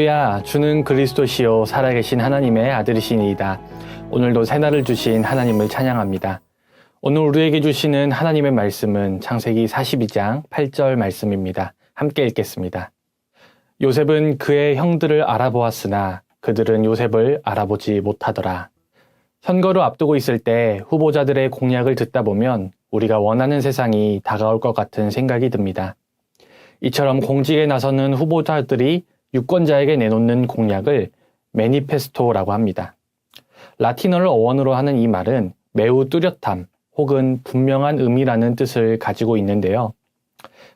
할렐루야, 주는 그리스도시요 살아계신 하나님의 아들이시니이다. 오늘도 새날을 주신 하나님을 찬양합니다. 오늘 우리에게 주시는 하나님의 말씀은 창세기 42장 8절 말씀입니다. 함께 읽겠습니다. 요셉은 그의 형들을 알아보았으나 그들은 요셉을 알아보지 못하더라. 선거를 앞두고 있을 때 후보자들의 공약을 듣다 보면 우리가 원하는 세상이 다가올 것 같은 생각이 듭니다. 이처럼 공직에 나서는 후보자들이 유권자에게 내놓는 공약을 매니페스토라고 합니다. 라틴어를 어원으로 하는 이 말은 매우 뚜렷함 혹은 분명한 의미라는 뜻을 가지고 있는데요.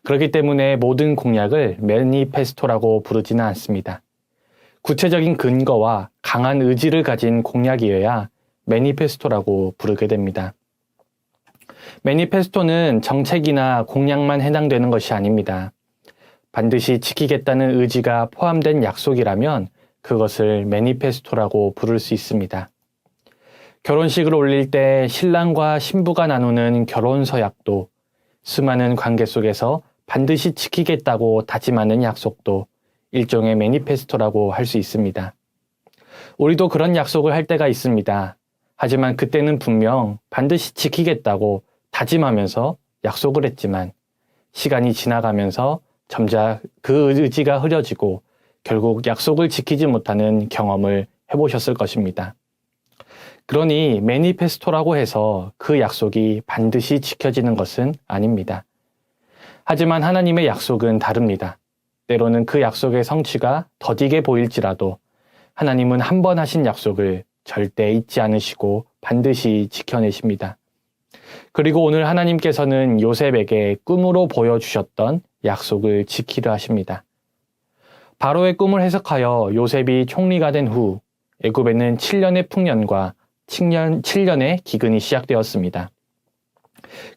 그렇기 때문에 모든 공약을 매니페스토라고 부르지는 않습니다. 구체적인 근거와 강한 의지를 가진 공약이어야 매니페스토라고 부르게 됩니다. 매니페스토는 정책이나 공약만 해당되는 것이 아닙니다. 반드시 지키겠다는 의지가 포함된 약속이라면 그것을 매니페스토라고 부를 수 있습니다. 결혼식을 올릴 때 신랑과 신부가 나누는 결혼서약도, 수많은 관계 속에서 반드시 지키겠다고 다짐하는 약속도 일종의 매니페스토라고 할 수 있습니다. 우리도 그런 약속을 할 때가 있습니다. 하지만 그때는 분명 반드시 지키겠다고 다짐하면서 약속을 했지만 시간이 지나가면서 점차 그 의지가 흐려지고 결국 약속을 지키지 못하는 경험을 해보셨을 것입니다. 그러니 매니페스토라고 해서 그 약속이 반드시 지켜지는 것은 아닙니다. 하지만 하나님의 약속은 다릅니다. 때로는 그 약속의 성취가 더디게 보일지라도 하나님은 한 번 하신 약속을 절대 잊지 않으시고 반드시 지켜내십니다. 그리고 오늘 하나님께서는 요셉에게 꿈으로 보여주셨던 약속을 지키려 하십니다. 바로의 꿈을 해석하여 요셉이 총리가 된 후 애굽에는 7년의 풍년과 7년의 기근이 시작되었습니다.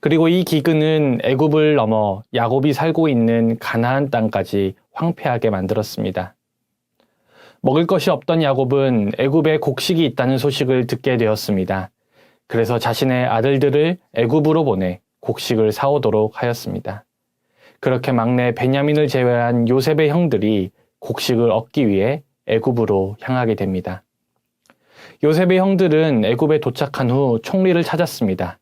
그리고 이 기근은 애굽을 넘어 야곱이 살고 있는 가나안 땅까지 황폐하게 만들었습니다. 먹을 것이 없던 야곱은 애굽에 곡식이 있다는 소식을 듣게 되었습니다. 그래서 자신의 아들들을 애굽으로 보내 곡식을 사오도록 하였습니다. 그렇게 막내 베냐민을 제외한 요셉의 형들이 곡식을 얻기 위해 애굽으로 향하게 됩니다. 요셉의 형들은 애굽에 도착한 후 총리를 찾았습니다.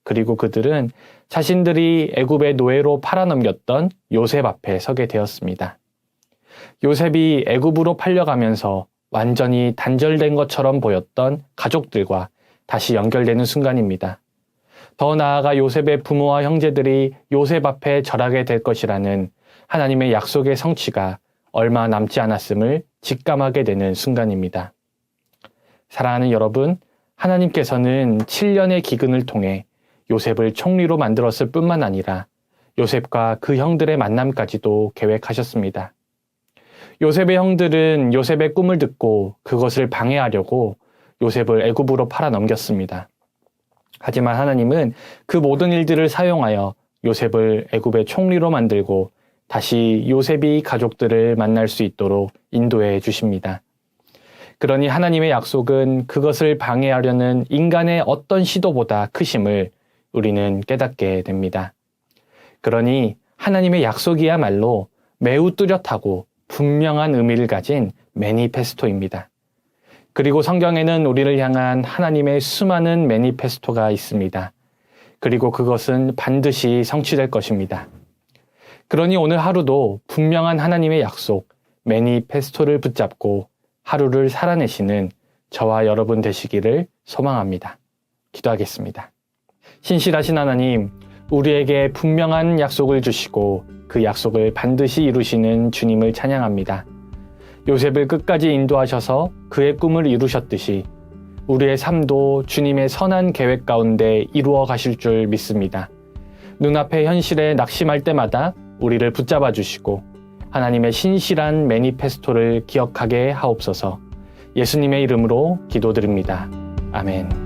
그리고 그들은 자신들이 애굽의 노예로 팔아넘겼던 요셉 앞에 서게 되었습니다. 요셉이 애굽으로 팔려가면서 완전히 단절된 것처럼 보였던 가족들과 다시 연결되는 순간입니다. 더 나아가 요셉의 부모와 형제들이 요셉 앞에 절하게 될 것이라는 하나님의 약속의 성취가 얼마 남지 않았음을 직감하게 되는 순간입니다. 사랑하는 여러분, 하나님께서는 7년의 기근을 통해 요셉을 총리로 만들었을 뿐만 아니라 요셉과 그 형들의 만남까지도 계획하셨습니다. 요셉의 형들은 요셉의 꿈을 듣고 그것을 방해하려고 요셉을 애굽으로 팔아넘겼습니다. 하지만 하나님은 그 모든 일들을 사용하여 요셉을 애굽의 총리로 만들고 다시 요셉이 가족들을 만날 수 있도록 인도해 주십니다. 그러니 하나님의 약속은 그것을 방해하려는 인간의 어떤 시도보다 크심을 우리는 깨닫게 됩니다. 그러니 하나님의 약속이야말로 매우 뚜렷하고 분명한 의미를 가진 매니페스토입니다. 그리고 성경에는 우리를 향한 하나님의 수많은 매니페스토가 있습니다. 그리고 그것은 반드시 성취될 것입니다. 그러니 오늘 하루도 분명한 하나님의 약속, 매니페스토를 붙잡고 하루를 살아내시는 저와 여러분 되시기를 소망합니다. 기도하겠습니다. 신실하신 하나님, 우리에게 분명한 약속을 주시고 그 약속을 반드시 이루시는 주님을 찬양합니다. 요셉을 끝까지 인도하셔서 그의 꿈을 이루셨듯이 우리의 삶도 주님의 선한 계획 가운데 이루어 가실 줄 믿습니다. 눈앞의 현실에 낙심할 때마다 우리를 붙잡아 주시고 하나님의 신실한 매니페스토를 기억하게 하옵소서. 예수님의 이름으로 기도드립니다. 아멘.